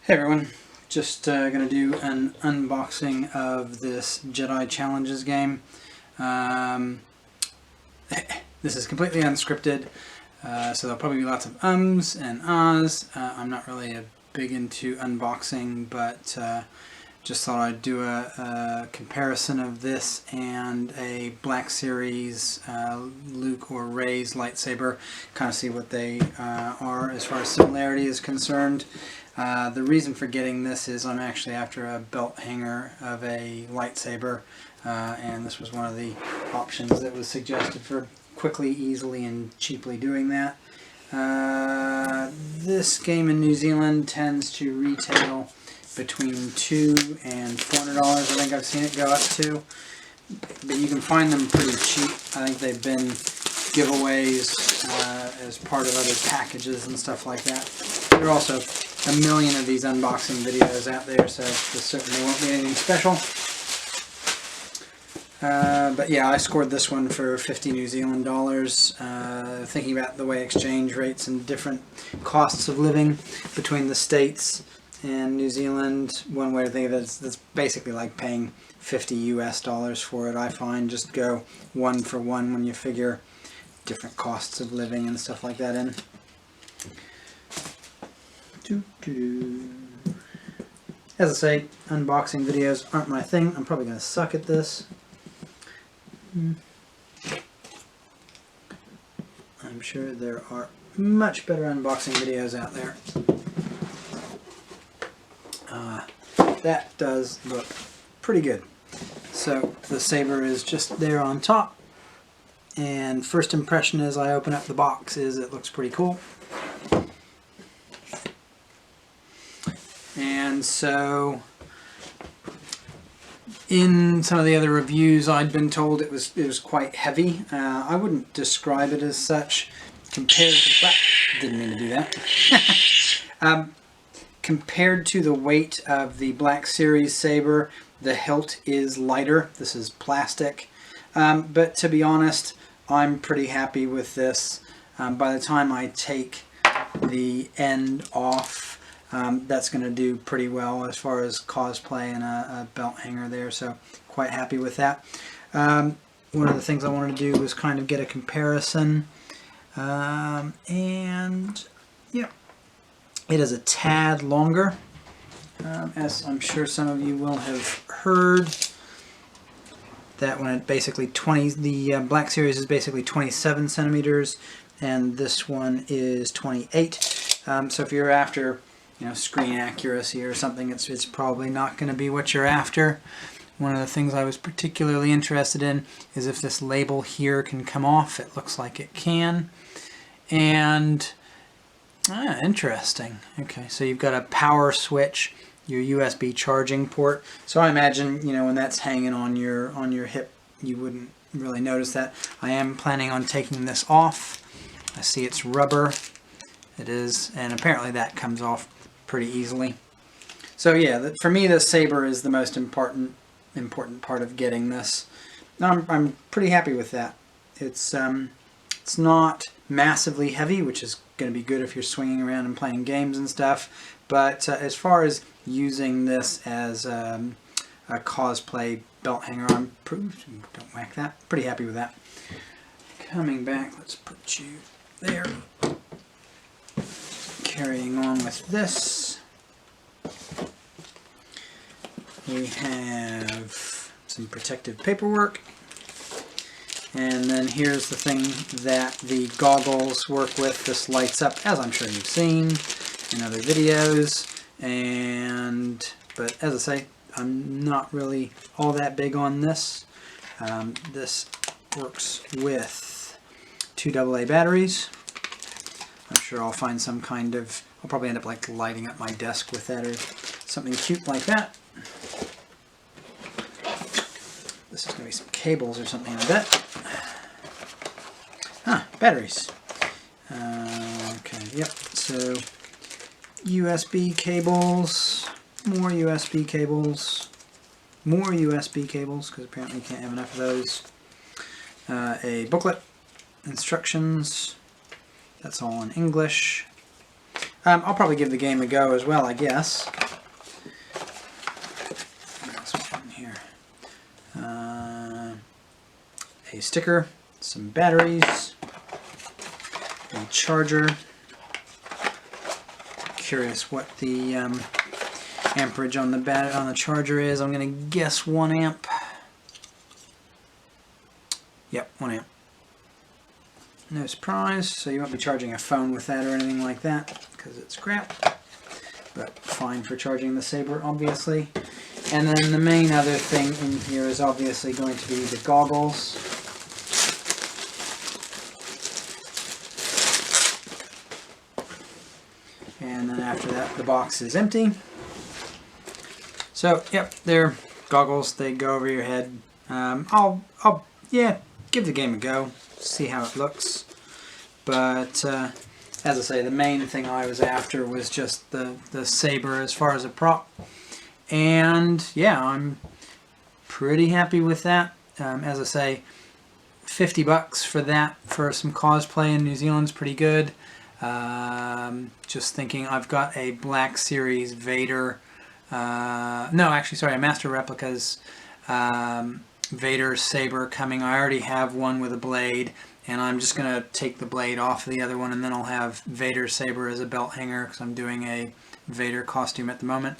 Hey everyone, just going to do an unboxing of this Jedi Challenges game. This is completely unscripted, so there'll probably be lots of ums and ahs. I'm not really big into unboxing, but just thought I'd do a comparison of this and a Black Series Luke or Rey's lightsaber, kind of see what they are as far as similarity is concerned. The reason for getting this is I'm actually after a belt hanger of a lightsaber, and this was one of the options that was suggested for quickly, easily, and cheaply doing that. This game in New Zealand tends to retail between $200 and $400. I think I've seen it go up to, but you can find them pretty cheap. I think they've been giveaways as part of other packages and stuff like that. There are also a million of these unboxing videos out there, so this certainly won't be anything special. But yeah, I scored this one for 50 New Zealand dollars. Thinking about the way exchange rates and different costs of living between the States and New Zealand, one way to think of it is that's basically like paying 50 US dollars for it. I find just go one for one when you figure different costs of living and stuff like that in. As I say, unboxing videos aren't my thing. I'm probably going to suck at this. I'm sure there are much better unboxing videos out there. That does look pretty good. So the saber is just there on top, and first impression as I open up the box is it looks pretty cool. And so in some of the other reviews I'd been told it was quite heavy. I wouldn't describe it as such compared to... Didn't mean to do that. Compared to the weight of the Black Series saber, the hilt is lighter. This is plastic. But to be honest, I'm pretty happy with this. By the time I take the end off, that's going to do pretty well as far as cosplay and a belt hanger there, so quite happy with that. One of the things I wanted to do was kind of get a comparison, and yeah, it is a tad longer, as I'm sure some of you will have heard. That one basically the Black Series is basically 27 centimeters, and this one is 28. So if you're after, screen accuracy or something, it's probably not going to be what you're after. One of the things I was particularly interested in is if this label here can come off. It looks like it can. And interesting. Okay, so you've got a power switch, your USB charging port. So I imagine, when that's hanging on your hip, you wouldn't really notice that. I am planning on taking this off. I see it's rubber. It is, and apparently that comes off pretty easily. So yeah, for me the saber is the most important part of getting this. I'm pretty happy with that. It's not massively heavy, which is going to be good if you're swinging around and playing games and stuff, but as far as using this as a cosplay belt hanger, don't whack that, pretty happy with that. Coming back, let's put you there. Carrying on with this, we have some protective paperwork, and then here's the thing that the goggles work with. This lights up, as I'm sure you've seen in other videos, but as I say, I'm not really all that big on this. This works with 2 AA batteries. I'm sure I'll find some kind of, I'll probably end up like lighting up my desk with that or something cute like that. This is going to be some cables or something in a bit. Batteries. Okay, yep, so USB cables, more USB cables, because apparently you can't have enough of those. A booklet, instructions. That's all in English. I'll probably give the game a go as well, I guess. What else we got in here? A sticker, some batteries, a charger. Curious what the amperage on the charger is. I'm going to guess 1 amp. Yep, 1 amp. No surprise, so you won't be charging a phone with that or anything like that because it's crap, but fine for charging the saber, obviously. And then the main other thing in here is obviously going to be the goggles. And then after that, the box is empty. So, yep, they're goggles. They go over your head. Yeah, give the game a go. See how it looks. But, as I say, the main thing I was after was just the saber as far as a prop. And, yeah, I'm pretty happy with that. As I say, $50 for that for some cosplay in New Zealand is pretty good. Just thinking, I've got a Black Series Vader, no, actually, sorry, a Master Replicas Vader saber coming. I already have one with a blade, and I'm just going to take the blade off of the other one, and then I'll have Vader saber as a belt hanger, because I'm doing a Vader costume at the moment.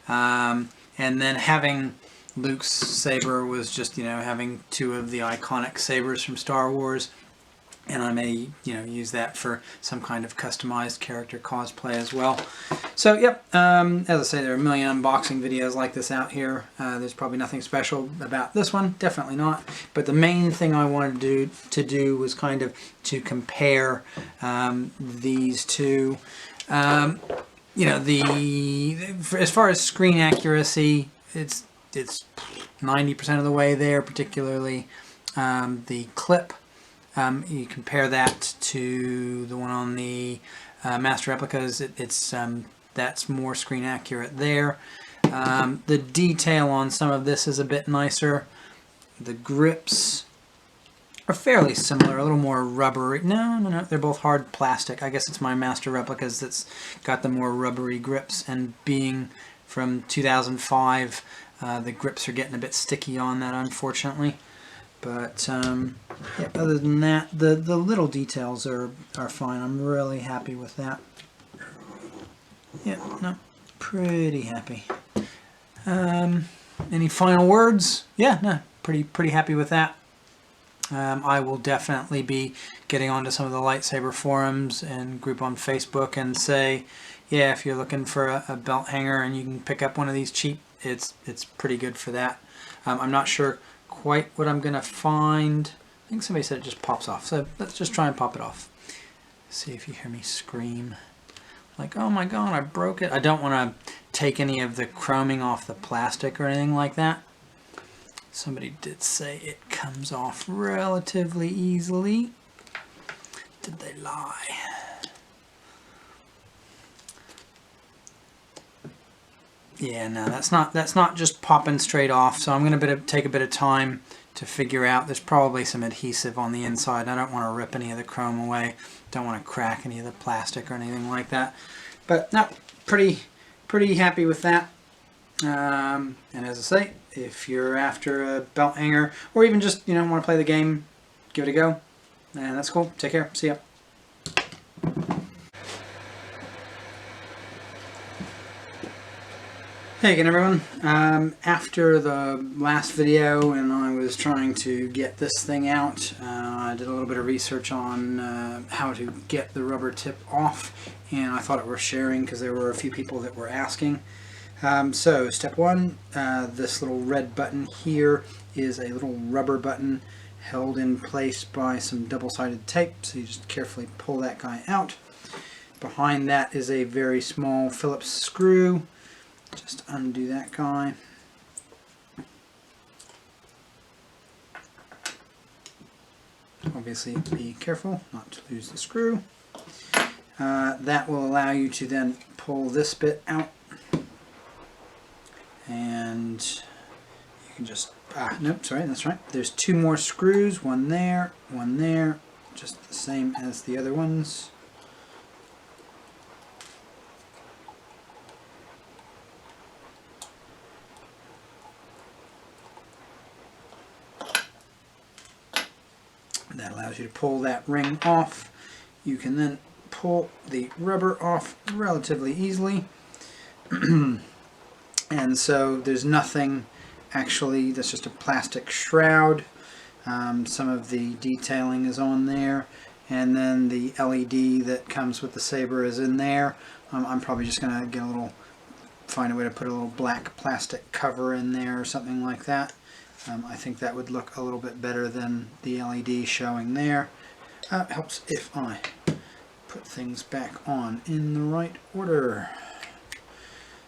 And then having Luke's saber was just, having 2 of the iconic sabers from Star Wars. And I may, use that for some kind of customized character cosplay as well. So, yep, as I say, there are a million unboxing videos like this out here. There's probably nothing special about this one, definitely not. But the main thing I wanted to do was kind of to compare these two. As far as screen accuracy, it's 90% of the way there, particularly the clip. You compare that to the one on the Master Replicas, that's more screen accurate there. The detail on some of this is a bit nicer. The grips are fairly similar, a little more rubbery. No, they're both hard plastic. I guess it's my Master Replicas that's got the more rubbery grips, and being from 2005, the grips are getting a bit sticky on that, unfortunately. But yeah, other than that, the little details are fine. I'm really happy with that. Yeah, no, pretty happy. Any final words? Yeah, no, pretty happy with that. I will definitely be getting onto some of the lightsaber forums and group on Facebook and say, yeah, if you're looking for a belt hanger and you can pick up one of these cheap, it's pretty good for that. I'm not sure quite what I'm gonna find. I think somebody said it just pops off, so let's just try and pop it off. See if you hear me scream like, oh my god, I broke it. I don't want to take any of the chroming off the plastic or anything like that. Somebody did say it comes off relatively easily. Did they lie? Yeah, no, that's not just popping straight off. So I'm going to take a bit of time to figure out. There's probably some adhesive on the inside. I don't want to rip any of the chrome away. Don't want to crack any of the plastic or anything like that. But no, pretty happy with that. And as I say, if you're after a belt hanger or even just want to play the game, give it a go. And that's cool. Take care. See ya. Hey again, everyone. After the last video and I was trying to get this thing out, I did a little bit of research on how to get the rubber tip off, and I thought it worth sharing because there were a few people that were asking. So step one, this little red button here is a little rubber button held in place by some double-sided tape, so you just carefully pull that guy out. Behind that is a very small Phillips screw. Just undo that guy. Obviously be careful not to lose the screw. That will allow you to then pull this bit out. And you can just, nope, sorry, that's right. There's 2 more screws, one there, just the same as the other ones. That allows you to pull that ring off. You can then pull the rubber off relatively easily. And so there's nothing actually, that's just a plastic shroud. Some of the detailing is on there, and then the LED that comes with the saber is in there. I'm probably just going to find a way to put a little black plastic cover in there or something like that. I think that would look a little bit better than the LED showing there. It helps if I put things back on in the right order.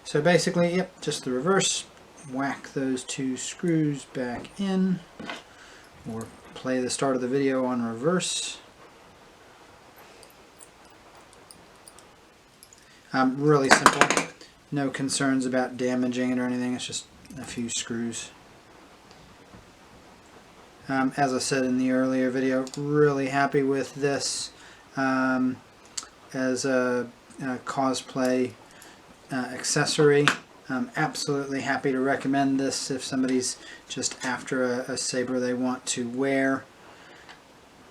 So basically, yep, just the reverse. Whack those two screws back in, or play the start of the video on reverse. Really simple. No concerns about damaging it or anything. It's just a few screws. As I said in the earlier video, really happy with this as a cosplay accessory. I'm absolutely happy to recommend this if somebody's just after a saber they want to wear.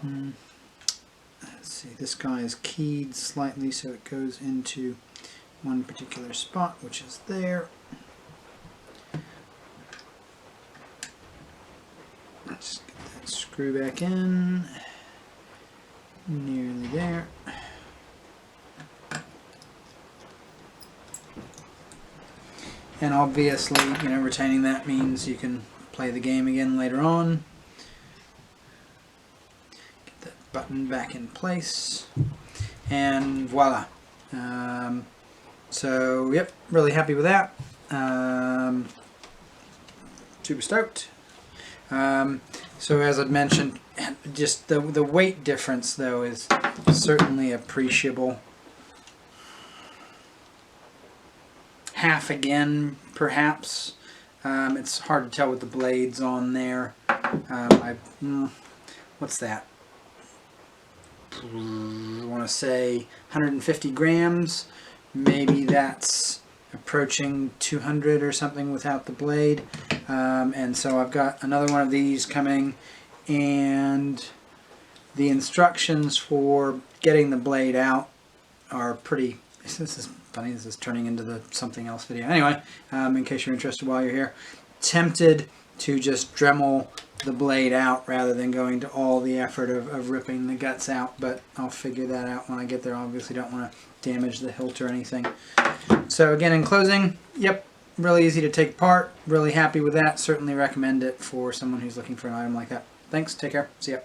Let's see, this guy is keyed slightly so it goes into one particular spot, which is there. Let's get that screw back in. Nearly there. And obviously, you know, retaining that means you can play the game again later on. Get that button back in place. And voila. So, yep, really happy with that. Super stoked. So as I'd mentioned, just the weight difference though is certainly appreciable. Half again, perhaps. It's hard to tell with the blades on there. What's that? I want to say 150 grams. Maybe that's approaching 200 or something without the blade. And so I've got another one of these coming, and the instructions for getting the blade out are pretty... This is funny, this is turning into the something else video. Anyway, in case you're interested while you're here, tempted to just Dremel the blade out rather than going to all the effort of ripping the guts out, but I'll figure that out when I get there. Obviously don't want to damage the hilt or anything. So again, in closing, yep, really easy to take apart, really happy with that. Certainly recommend it for someone who's looking for an item like that. Thanks, take care, see ya.